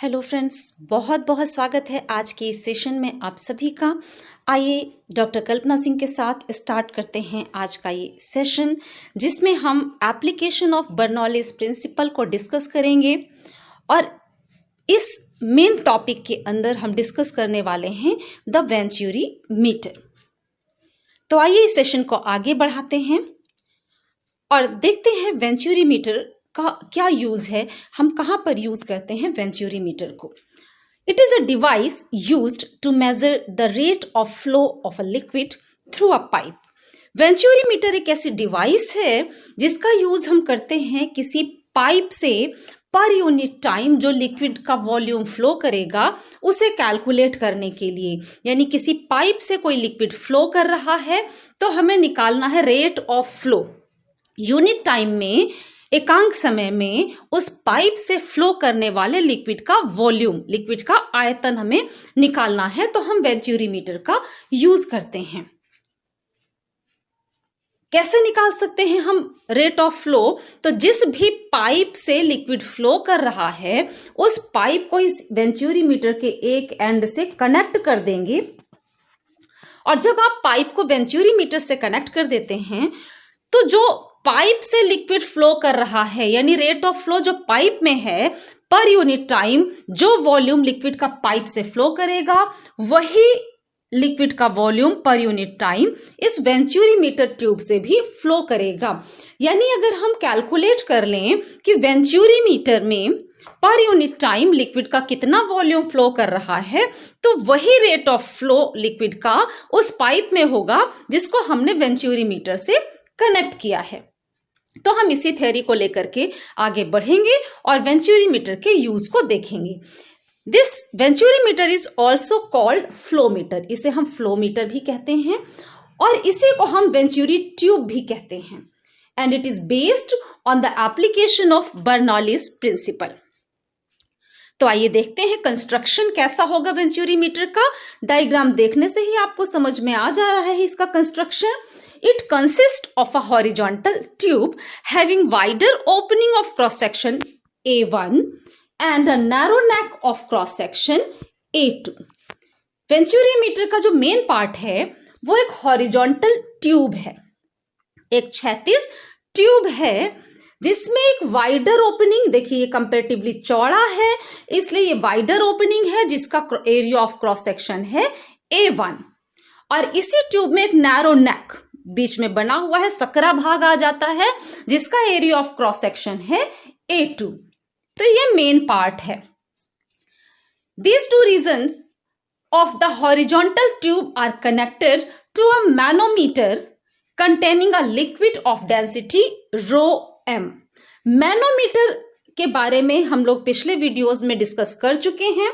Hello friends, बहुत बहुत स्वागत है आज के इस सेशन में आप सभी का। आइए डॉक्टर कल्पना सिंह के साथ स्टार्ट करते हैं आज का ये सेशन, जिसमें हम एप्लीकेशन ऑफ बर्नौलीज प्रिंसिपल को डिस्कस करेंगे। और इस मेन टॉपिक के अंदर हम डिस्कस करने वाले हैं द वेंचुरी मीटर। तो आइए इस सेशन को आगे बढ़ाते हैं और देखते हैं वेंचुरी मीटर का क्या यूज है, हम कहां पर यूज करते हैं वेंचुरी मीटर को। It is a device used to measure the rate of flow of a liquid through a pipe. Venturi meter एक ऐसी डिवाइस है जिसका यूज हम करते हैं किसी पाइप से पर यूनिट टाइम जो लिक्विड का वॉल्यूम फ्लो करेगा उसे कैलकुलेट करने के लिए। यानी किसी पाइप से कोई लिक्विड फ्लो कर रहा है तो हमें निकालना है rate of flow. Unit time में, एकांक समय में उस पाइप से फ्लो करने वाले लिक्विड का वॉल्यूम, लिक्विड का आयतन हमें निकालना है, तो हम वेंचुरी मीटर का यूज करते हैं। कैसे निकाल सकते हैं हम रेट ऑफ फ्लो? तो जिस भी पाइप से लिक्विड फ्लो कर रहा है उस पाइप को इस वेंचुरी मीटर के एक एंड से कनेक्ट कर देंगे। और जब आप पाइप को वेंचुरी मीटर से कनेक्ट कर देते हैं तो जो पाइप से लिक्विड फ्लो कर रहा है, यानी रेट ऑफ फ्लो जो पाइप में है पर यूनिट टाइम, जो वॉल्यूम लिक्विड का पाइप से फ्लो करेगा वही लिक्विड का वॉल्यूम पर यूनिट टाइम इस वेंचुरी मीटर ट्यूब से भी फ्लो करेगा। यानी अगर हम कैलकुलेट कर लें कि वेंचुरी मीटर में पर यूनिट टाइम लिक्विड का कितना वॉल्यूम फ्लो कर रहा है, तो वही रेट ऑफ फ्लो लिक्विड का उस पाइप में होगा जिसको हमने वेंचुरी मीटर से कनेक्ट किया है। तो हम इसी थ्योरी को लेकर के आगे बढ़ेंगे और वेंचुरी मीटर के यूज को देखेंगे। This venturi meter is also called flow meter. इसे हम फ्लो मीटर भी कहते हैं और इसी को हम वेंचुरी ट्यूब भी कहते हैं। And it is based on the application of Bernoulli's principle. तो आइए देखते हैं कंस्ट्रक्शन कैसा होगा वेंचुरी मीटर का। डायग्राम देखने से ही आपको समझ में आ जा रहा है इसका construction. It consists of a horizontal tube having wider opening of cross section A1 and a narrow neck of cross section A2. Venturi meter का जो मेन पार्ट है वो एक हॉरिजॉन्टल ट्यूब है, एक क्षैतिज ट्यूब है जिसमें एक वाइडर ओपनिंग, देखिए ये कंपैरेटिवली चौड़ा है इसलिए ये वाइडर ओपनिंग है जिसका एरिया ऑफ क्रॉस सेक्शन है A1। और इसी ट्यूब में एक नैरो नेक बीच में बना हुआ है, सकरा भाग आ जाता है जिसका एरिया ऑफ क्रॉस सेक्शन है A2। तो ये मेन पार्ट है। These two regions of the horizontal tube are connected to a manometer containing a liquid of density ρm। Manometer के बारे में हम लोग पिछले वीडियोस में डिस्कस कर चुके हैं।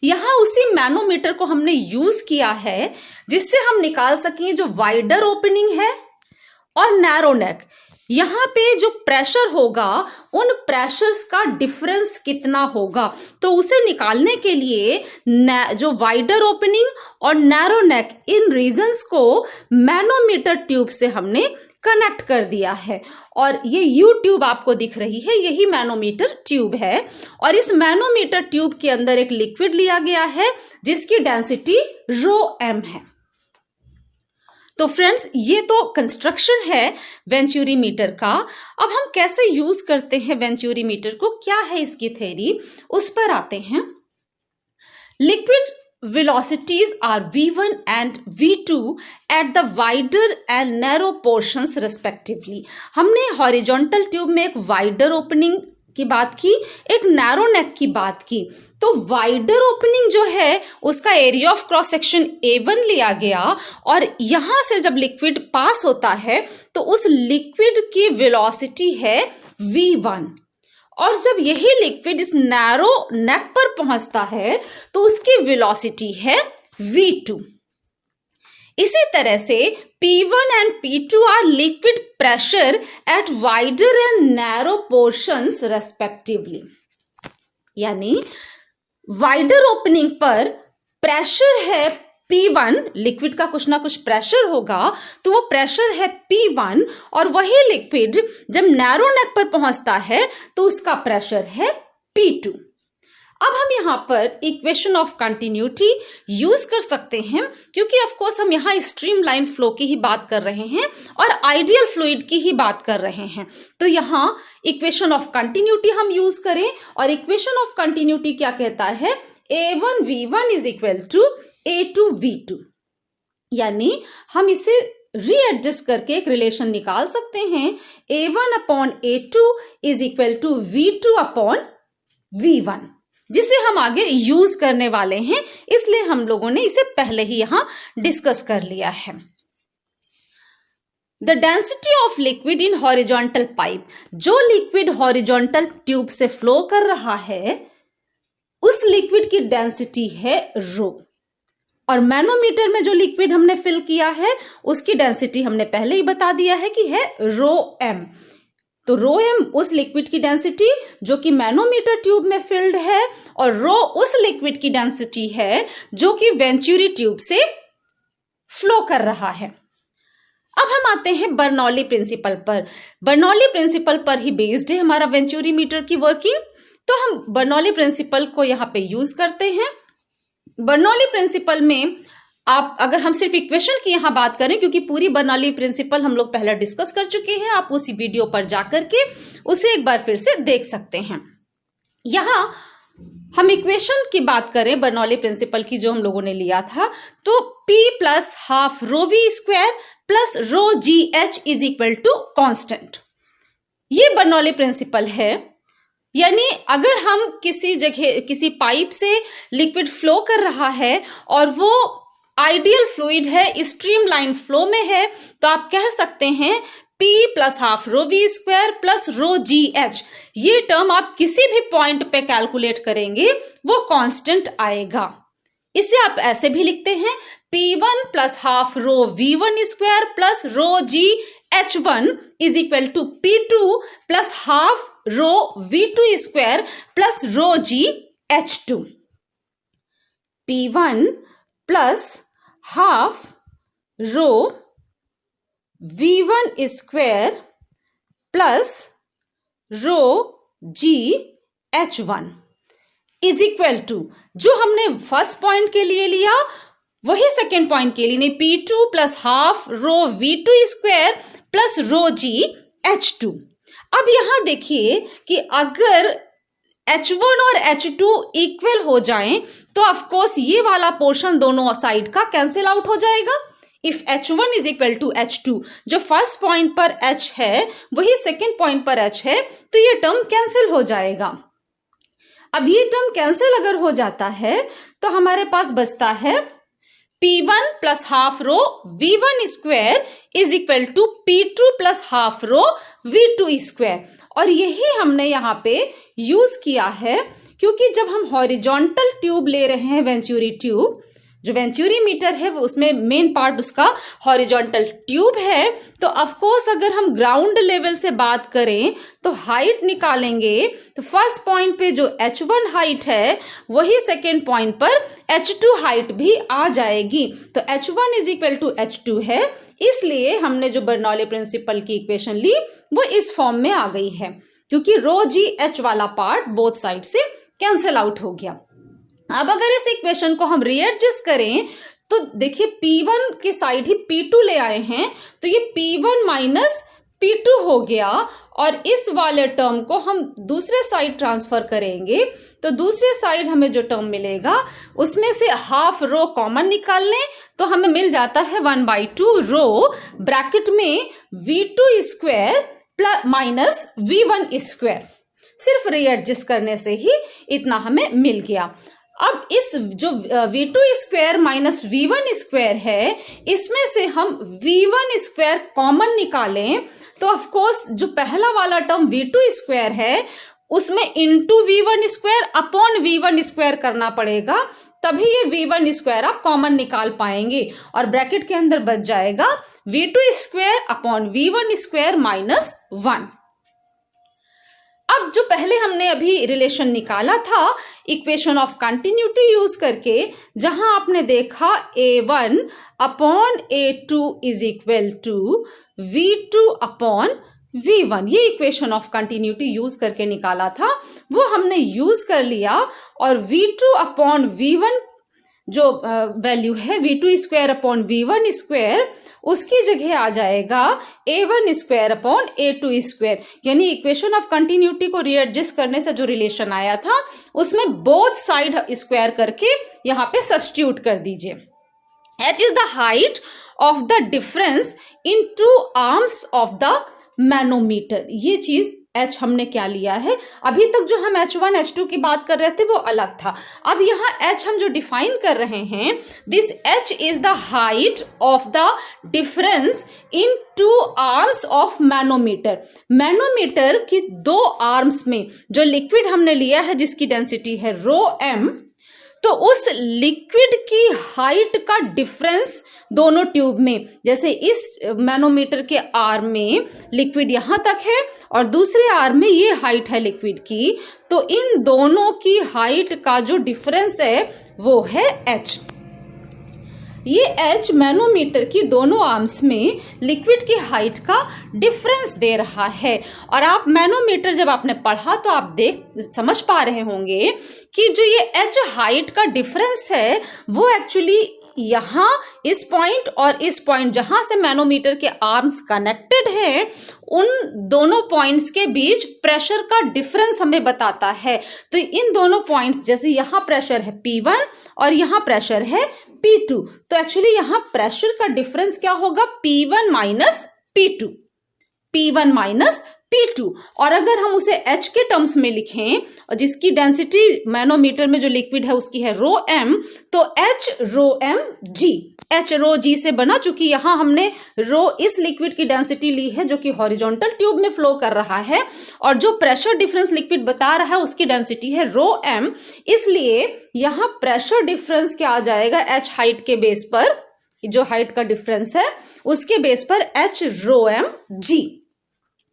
यहां उसी मैनोमीटर को हमने यूज किया है जिससे हम निकाल सकें जो वाइडर ओपनिंग है और नैरो नेक। यहां पे जो प्रेशर होगा उन प्रेशर्स का डिफरेंस कितना होगा, तो उसे निकालने के लिए जो वाइडर ओपनिंग और नैरो नेक इन रीजन्स को मैनोमीटर ट्यूब से हमने कनेक्ट कर दिया है। और ये यू ट्यूब आपको दिख रही है, यही मैनोमीटर ट्यूब है। और इस मैनोमीटर ट्यूब के अंदर एक लिक्विड लिया गया है जिसकी डेंसिटी ρm है। तो फ्रेंड्स, ये तो कंस्ट्रक्शन है वेंचुरी मीटर का। अब हम कैसे यूज करते हैं वेंचुरी मीटर को, क्या है इसकी थ्योरी, उस पर आते हैं। Liquid velocities are V1 and V2 at the wider and narrow portions respectively। हमने हॉरिजॉन्टल ट्यूब में एक वाइडर ओपनिंग की बात की, एक नैरो नेक की बात की। तो वाइडर ओपनिंग जो है उसका area of cross section A1 लिया गया और यहां से जब लिक्विड पास होता है तो उस लिक्विड की वेलोसिटी है V1। और जब यही लिक्विड इस नैरो नेक पर पहुंचता है तो उसकी वेलोसिटी है V2। इसी तरह से P1 and P2 are liquid pressure at wider and narrow portions respectively. यानी वाइडर ओपनिंग पर प्रेशर है P1, लिक्विड का कुछ ना कुछ प्रेशर होगा तो वो प्रेशर है P1, और वही लिक्विड जब नैरो नेक पर पहुंचता है तो उसका प्रेशर है P2। अब हम यहाँ पर इक्वेशन ऑफ कंटिन्यूटी यूज कर सकते हैं, क्योंकि ऑफ कोर्स हम यहाँ स्ट्रीमलाइन फ्लो की ही बात कर रहे हैं और आइडियल फ्लूइड की ही बात कर रहे हैं। तो यहाँ इक्वेशन ऑफ कंटिन्यूटी हम यूज करें, और इक्वेशन ऑफ कंटिन्यूटी क्या कहता है, A1V1 is equal to A2V2, यानी हम इसे रीएडजस्ट करके एक रिलेशन निकाल सकते हैं, A1 upon A2 is equal to V2 upon V1, जिसे हम आगे यूज करने वाले हैं, इसलिए हम लोगों ने इसे पहले ही यहां डिस्कस कर लिया है। The density of liquid in horizontal pipe, जो लिक्विड हॉरिजॉन्टल ट्यूब से फ्लो कर रहा है उस लिक्विड की डेंसिटी है रो, और मैनोमीटर में जो लिक्विड हमने फिल किया है उसकी डेंसिटी हमने पहले ही बता दिया है कि है रो एम। तो रो एम उस लिक्विड की डेंसिटी जो कि मैनोमीटर ट्यूब में फिल्ड है, और रो उस लिक्विड की डेंसिटी है जो कि वेंचुरी ट्यूब से फ्लो कर रहा है। अब हम आते हैं बर्नौली प्रिंसिपल पर। बर्नौली प्रिंसिपल पर ही बेस्ड है हमारा वेंचुरी मीटर की वर्किंग, तो हम बर्नौली प्रिंसिपल को यहाँ पे यूज करते हैं। बर्नौली प्रिंसिपल में आप, अगर हम सिर्फ इक्वेशन की यहां बात करें, क्योंकि पूरी बर्नौली प्रिंसिपल हम लोग पहले डिस्कस कर चुके हैं, आप उसी वीडियो पर जाकर के उसे एक बार फिर से देख सकते हैं। यहां हम इक्वेशन की बात करें बर्नौली प्रिंसिपल की जो हम लोगों ने लिया था, तो P plus half rho V square plus rho G H is equal to constant, ये बर्नौली प्रिंसिपल है। यानी अगर हम किसी जगह किसी पाइप से लिक्विड फ्लो कर रहा है और वो आइडियल फ्लूइड है, स्ट्रीमलाइन फ्लो में है, तो आप कह सकते हैं P plus half rho V square plus rho G H, ये टर्म आप किसी भी पॉइंट पे कैलकुलेट करेंगे वो कांस्टेंट आएगा। इसे आप ऐसे भी लिखते हैं P1 plus half rho V1 square plus rho G H1 is equal to P2 plus half rho V2 square plus rho ji H2। P1 plus half rho V1 square plus rho G H1 is equal to, जो हमने first point के लिए लिया वही second point के लिए, नहीं, P2 plus half rho V2 square plus rho जी H2। अब यहां देखिए कि अगर H1 और H2 इक्वल हो जाएं तो ऑफ कोर्स ये वाला पोर्शन दोनों साइड का कैंसिल आउट हो जाएगा। If H1 is equal to H2, जो फर्स्ट पॉइंट पर H है वही सेकेंड पॉइंट पर H है, तो ये टर्म कैंसिल हो जाएगा। अब ये टर्म कैंसिल अगर हो जाता है तो हमारे पास बचता है P1 plus half rho V1 square is equal to P2 plus half rho V2 square, और यही हमने यहाँ पे यूज किया है, क्योंकि जब हम हॉरिजॉन्टल ट्यूब ले रहे हैं, वेंचुरी ट्यूब, जो वेंचुरी मीटर है वो उसमें मेन पार्ट उसका हॉरिजॉन्टल ट्यूब है, तो ऑफ कोर्स अगर हम ग्राउंड लेवल से बात करें तो हाइट निकालेंगे तो फर्स्ट पॉइंट पे जो H1 हाइट है वही सेकेंड पॉइंट पर H2 हाइट भी आ जाएगी। तो H1 is equal to H2 है, इसलिए हमने जो बर्नौली प्रिंसिपल की इक्वेशन ली वो इस फॉर्म में आ गई है, क्योंकि रो जी एच वाला पार्ट बोथ साइड से कैंसिल आउट हो गया। अब अगर इस इक्वेशन को हम रीएडजस्ट करें तो देखिए P1 की साइड ही P2 ले आए हैं, तो ये P1 माइनस P2 हो गया, और इस वाले टर्म को हम दूसरे साइड ट्रांसफर करेंगे तो दूसरे साइड हमें जो टर्म मिलेगा उसमें से हाफ रो कॉमन निकाल लें तो हमें मिल जाता है 1/2 रो ब्रैकेट में V2 square plus minus V1 square. सिर्फ रीएडजस्ट करने से ही इतना हमें मिल गया। अब इस जो V2 square minus V1 square है, इसमें से हम V1 स्क्वायर कॉमन निकालें तो ऑफ कोर्स जो पहला वाला टर्म V2 स्क्वायर है उसमें into V1 square upon V1 square करना पड़ेगा, तभी ये V1 स्क्वायर आप कॉमन निकाल पाएंगे, और ब्रैकेट के अंदर बच जाएगा V2 square upon V1 square minus 1। अब जो पहले हमने अभी रिलेशन निकाला था इक्वेशन ऑफ कंटिन्यूटी यूज करके, जहां आपने देखा A1 upon A2 is equal to V2 upon V1, ये इक्वेशन ऑफ कंटिन्यूटी यूज करके निकाला था, वो हमने यूज कर लिया और V2 अपॉन V1 जो वैल्यू है V2 square upon V1 square, उसकी जगह आ जाएगा A1 square upon A2 square. यानी इक्वेशन ऑफ कंटिन्यूटी को रीएडजस्ट करने से जो रिलेशन आया था उसमें बोथ साइड स्क्वायर करके यहाँ पे सब्स्टिट्यूट कर दीजिए। h is the height of the difference in two arms of the manometer. ये चीज h हमने क्या लिया है, अभी तक जो हम H1 H2 की बात कर रहे थे वो अलग था, अब यहाँ h हम जो डिफाइन कर रहे हैं, this h is the height of the difference in two arms of manometer. Manometer की दो आर्म्स में जो लिक्विड हमने लिया है जिसकी डेंसिटी है ρm, तो उस लिक्विड की हाइट का डिफरेंस दोनों ट्यूब में, जैसे इस मैनोमीटर के आर्म में लिक्विड यहां तक है और दूसरे आर्म में ये हाइट है लिक्विड की, तो इन दोनों की हाइट का जो डिफरेंस है वो है h। ये h मैनोमीटर की दोनों आर्म्स में लिक्विड की हाइट का डिफरेंस दे रहा है। और आप मैनोमीटर जब आपने पढ़ा तो आप समझ पा रहे होंगे कि जो ये h हाइट का डिफरेंस है वो एक्चुअली यहाँ इस पॉइंट और इस पॉइंट जहां से मैनोमीटर के आर्म्स कनेक्टेड हैं उन दोनों पॉइंट्स के बीच प्रेशर का डिफरेंस हमें बताता है। तो इन दोनों पॉइंट्स, जैसे यहाँ प्रेशर है P1 और यहाँ प्रेशर है P2, तो एक्चुअली यहाँ प्रेशर का डिफरेंस क्या होगा, P1 minus P2, P1 minus P2। और अगर हम उसे H के टर्म्स में लिखें और जिसकी डेंसिटी मैनोमीटर में जो लिक्विड है उसकी है ρm, तो H ρm G, H रो G से बना, चूंकि यहां हमने रो इस लिक्विड की डेंसिटी ली है जो कि हॉरिजॉन्टल ट्यूब में फ्लो कर रहा है और जो प्रेशर डिफरेंस लिक्विड बता रहा है उसकी डेंसिटी है ρm, इसलिए यहां प्रेशर डिफरेंस क्या आ जाएगा, H हाइट के बेस पर, जो हाइट का डिफरेंस है उसके बेस पर H ρm G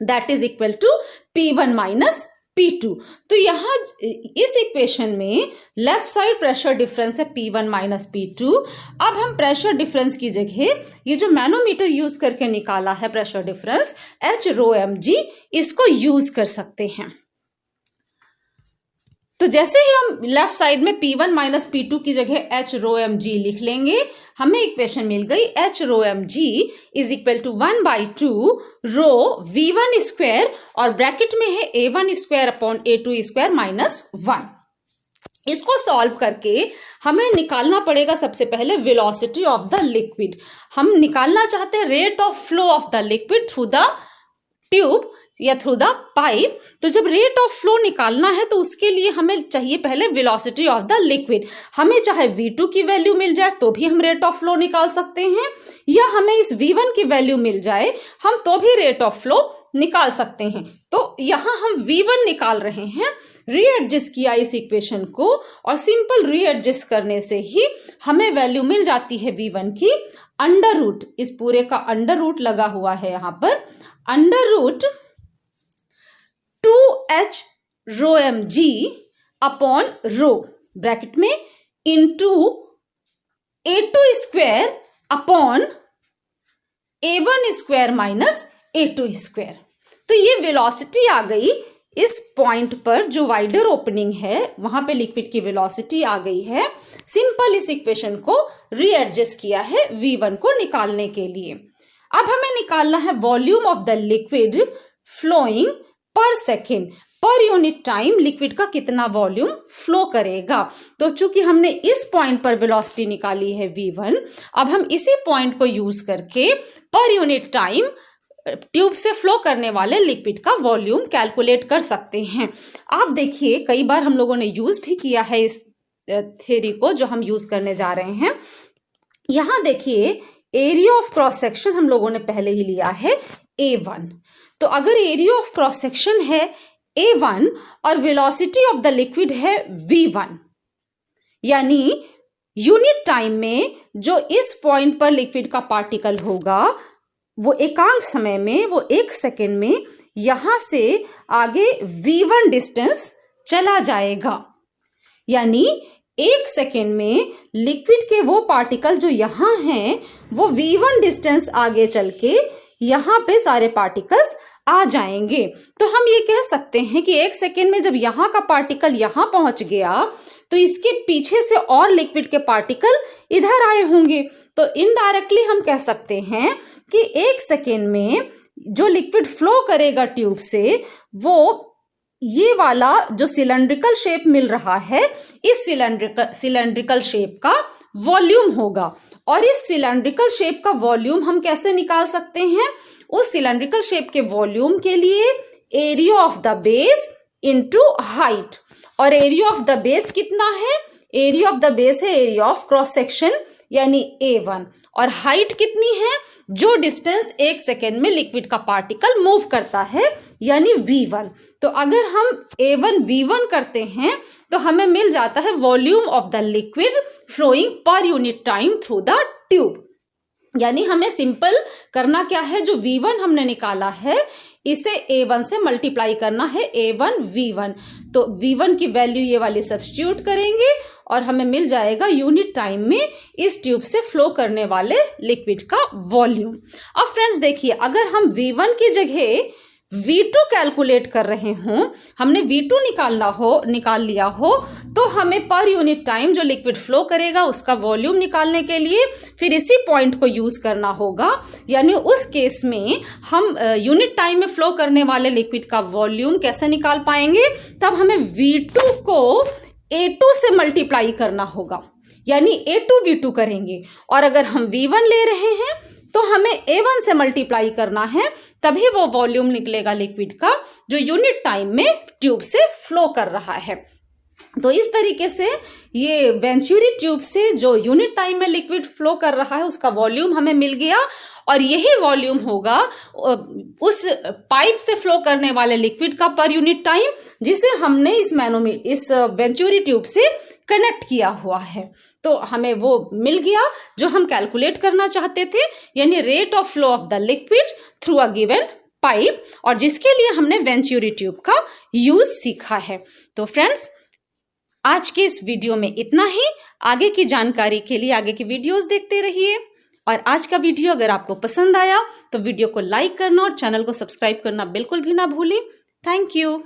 that is equal to P1 minus P2। तो यहां इस इक्वेशन में लेफ्ट साइड प्रेशर डिफरेंस है P1 माइनस P2। अब हम प्रेशर डिफरेंस की जगह ये जो मैनोमीटर यूज करके निकाला है pressure difference H ρm G, इसको यूज कर सकते हैं। तो जैसे ही हम लेफ्ट साइड में P1 माइनस P2 की जगह H ρm G लिख लेंगे, हमें इक्वेशन मिल गई H ρm G is equal to 1/2 rho V1 square और ब्रैकेट में है A1 square upon A2 square minus 1। इसको सॉल्व करके हमें निकालना पड़ेगा सबसे पहले वेलोसिटी ऑफ द लिक्विड। हम निकालना चाहते हैं rate of flow of the liquid through the tube या थ्रू द पाइप। तो जब रेट ऑफ फ्लो निकालना है तो उसके लिए हमें चाहिए पहले वेलोसिटी ऑफ द लिक्विड। हमें चाहे V2 की वैल्यू मिल जाए तो भी हम रेट ऑफ फ्लो निकाल सकते हैं, या हमें इस V1 की वैल्यू मिल जाए हम तो भी रेट ऑफ फ्लो निकाल सकते हैं। तो यहां हम V1 निकाल रहे हैं, रीएडजस्ट किया इस इक्वेशन को और सिंपल रीएडजस्ट करने से ही हमें वैल्यू मिल जाती है V1 की अंडर रूट, इस पूरे का अंडर रूट लगा हुआ है यहां पर, under root 2H ρm G upon rho bracket में into A2 square upon A1 square minus A2 square. तो ये वेलोसिटी आ गई इस पॉइंट पर, जो वाइडर ओपनिंग है वहां पे लिक्विड की वेलोसिटी आ गई है। सिंपल इस इक्वेशन को रीएडजस्ट किया है V1 को निकालने के लिए। अब हमें निकालना है volume of the liquid flowing per second, per unit time liquid का कितना वॉल्यूम फ्लो करेगा। तो चूंकि हमने इस पॉइंट पर वेलोसिटी निकाली है V1, अब हम इसी पॉइंट को यूज करके पर यूनिट टाइम ट्यूब से फ्लो करने वाले लिक्विड का वॉल्यूम कैलकुलेट कर सकते हैं। आप देखिए कई बार हम लोगों ने यूज भी किया है इस थ्योरी को जो हम यूज करने जा रहे हैं। यहां देखिए एरिया ऑफ क्रॉस सेक्शन हम लोगों ने पहले ही लिया है A1। तो अगर एरिया ऑफ क्रॉस सेक्शन है A1 और वेलोसिटी ऑफ द लिक्विड है V1, यानी यूनिट टाइम में जो इस पॉइंट पर लिक्विड का पार्टिकल होगा वो एकांक समय में, वो 1 सेकेंड में यहां से आगे V1 डिस्टेंस चला जाएगा। यानी 1 सेकेंड में लिक्विड के वो पार्टिकल जो यहां हैं वो V1 डिस्टेंस आगे चल के यहां पे सारे पार्टिकल्स आ जाएंगे। तो हम ये कह सकते हैं कि 1 सेकेंड में जब यहाँ का पार्टिकल यहाँ पहुंच गया तो इसके पीछे से और लिक्विड के पार्टिकल इधर आए होंगे। तो इनडायरेक्टली हम कह सकते हैं कि 1 सेकेंड में जो लिक्विड फ्लो करेगा ट्यूब से वो ये वाला जो सिलेंड्रिकल शेप मिल रहा है, इस सिलेंड्रिकल शेप का वॉल्यूम होगा। और इस सिलेंड्रिकल शेप का वॉल्यूम हम कैसे निकाल सकते हैं? उस सिलेंड्रिकल शेप के वॉल्यूम के लिए area of the base into height. और एरिया ऑफ द बेस कितना है? एरिया ऑफ द बेस है एरिया ऑफ क्रॉस सेक्शन यानी A1। और हाइट कितनी है? जो डिस्टेंस 1 सेकेंड में लिक्विड का पार्टिकल मूव करता है यानी V1। तो अगर हम A1 V1 करते हैं तो हमें मिल जाता है volume of the liquid flowing per unit time through the tube. यानी हमें सिंपल करना क्या है, जो V1 हमने निकाला है इसे A1 से मल्टीप्लाई करना है, A1 V1। तो V1 की वैल्यू ये वाली सब्स्टिट्यूट करेंगे और हमें मिल जाएगा यूनिट टाइम में इस ट्यूब से फ्लो करने वाले लिक्विड का वॉल्यूम। अब फ्रेंड्स देखिए, अगर हम V1 की जगह V2 कैलकुलेट कर रहे हों, हमने V2 निकाल लिया हो, तो हमें पर यूनिट टाइम जो लिक्विड फ्लो करेगा उसका वॉल्यूम निकालने के लिए फिर इसी पॉइंट को यूज करना होगा। यानी उस केस में हम यूनिट टाइम में फ्लो करने वाले लिक्विड का वॉल्यूम कैसे निकाल पाएंगे? तब हमें V2 को A2 से मल्टीप्लाई करना होगा, यानी A2 V2 करेंगे। और अगर हम V1 ले रहे हैं तो हमें A1 से मल्टीप्लाई करना है, तभी वो वॉल्यूम निकलेगा लिक्विड का जो यूनिट टाइम में ट्यूब से फ्लो कर रहा है। तो इस तरीके से ये वेंचुरी ट्यूब से जो यूनिट टाइम में लिक्विड फ्लो कर रहा है उसका वॉल्यूम हमें मिल गया। और यही वॉल्यूम होगा उस पाइप से फ्लो करने वाले लिक्विड का पर यूनिट टाइम, जिसे हमने इस वेंचुरी ट्यूब से कनेक्ट किया हुआ है। तो हमें वो मिल गया जो हम कैलकुलेट करना चाहते थे, यानी rate of flow of the liquid through a given pipe, और जिसके लिए हमने वेंचुरी ट्यूब का यूज सीखा है। तो फ्रेंड्स, आज के इस वीडियो में इतना ही। आगे की जानकारी के लिए आगे की वीडियोस देखते रहिए। और आज का वीडियो अगर आपको पसंद आया तो वीडियो को लाइक करना और चैनल को सब्सक्राइब करना बिल्कुल भी ना भूलें। Thank you.